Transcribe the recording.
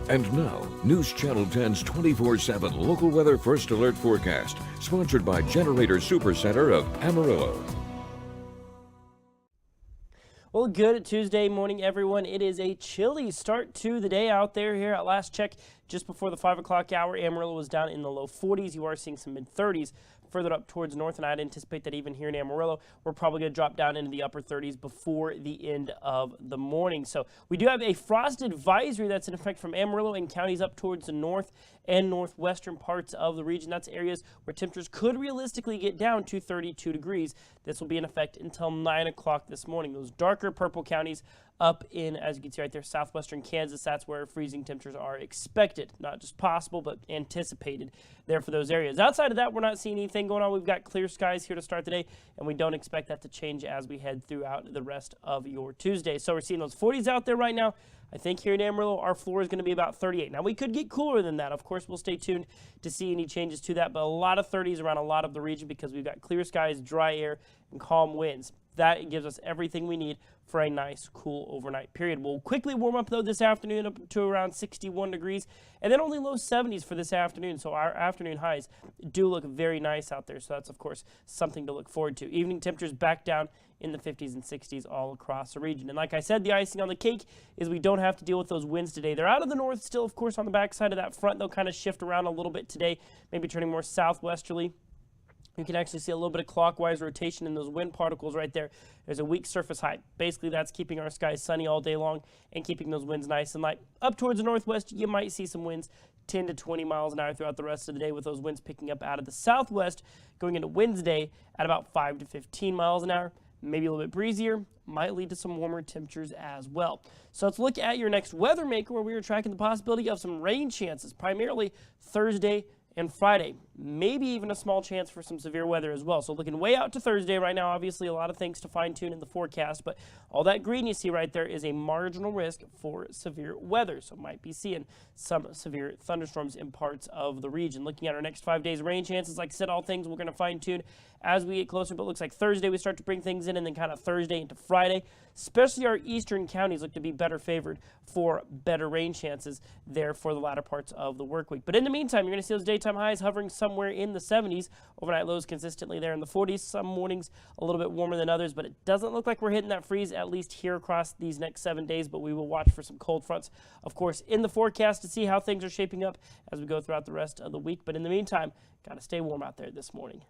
And now, News Channel 10's 24/7 local weather first alert forecast, sponsored by Generator Supercenter of Amarillo. Well, good Tuesday morning, everyone. It is a chilly start to the day out there. Here at last check, just before the 5 o'clock hour, Amarillo was down in the low 40s. You are seeing some mid-30s further up towards north, and I'd anticipate that even here in Amarillo, we're probably going to drop down into the upper 30s before the end of the morning. So we do have a frost advisory that's in effect from Amarillo and counties up towards the north and northwestern parts of the region. That's areas where temperatures could realistically get down to 32 degrees. This will be in effect until 9 o'clock this morning. Those darker purple counties up in, as you can see right there, southwestern Kansas, that's where freezing temperatures are expected. Not just possible, but anticipated there for those areas. Outside of that, we're not seeing anything going on. We've got clear skies here to start the day, and we don't expect that to change as we head throughout the rest of your Tuesday. So we're seeing those 40s out there right now. I think here in Amarillo, our floor is going to be about 38. Now, we could get cooler than that. Of course, we'll stay tuned to see any changes to that, but a lot of 30s around a lot of the region because we've got clear skies, dry air, and calm winds. That gives us everything we need for a nice, cool overnight period. We'll quickly warm up, though, this afternoon up to around 61 degrees, and then only low 70s for this afternoon. So our afternoon highs do look very nice out there. So that's, of course, something to look forward to. Evening temperatures back down in the 50s and 60s all across the region. And like I said, the icing on the cake is we don't have to deal with those winds today. They're out of the north still, of course, on the backside of that front. They'll kind of shift around a little bit today, maybe turning more southwesterly. You can actually see a little bit of clockwise rotation in those wind particles right there. There's a weak surface high. Basically, that's keeping our skies sunny all day long and keeping those winds nice and light. Up towards the northwest, you might see some winds 10 to 20 miles an hour throughout the rest of the day, with those winds picking up out of the southwest going into Wednesday at about 5 to 15 miles an hour. Maybe a little bit breezier, might lead to some warmer temperatures as well. So let's look at your next weather maker, where we are tracking the possibility of some rain chances, primarily Thursday and Friday. Maybe even a small chance for some severe weather as well. So looking way out to Thursday right now, obviously a lot of things to fine tune in the forecast, but all that green you see right there is a marginal risk for severe weather. So might be seeing some severe thunderstorms in parts of the region. Looking at our next 5 days rain chances, like I said, all things we're going to fine tune as we get closer, but it looks like Thursday we start to bring things in, and then kind of Thursday into Friday. Especially our eastern counties look to be better favored for better rain chances there for the latter parts of the work week. But in the meantime, you're going to see those daytime highs hovering somewhere in the 70s, overnight lows consistently there in the 40s. Some mornings a little bit warmer than others, but it doesn't look like we're hitting that freeze, at least here across these next 7 days. But we will watch for some cold fronts, of course, in the forecast to see how things are shaping up as we go throughout the rest of the week. But in the meantime, got to stay warm out there this morning.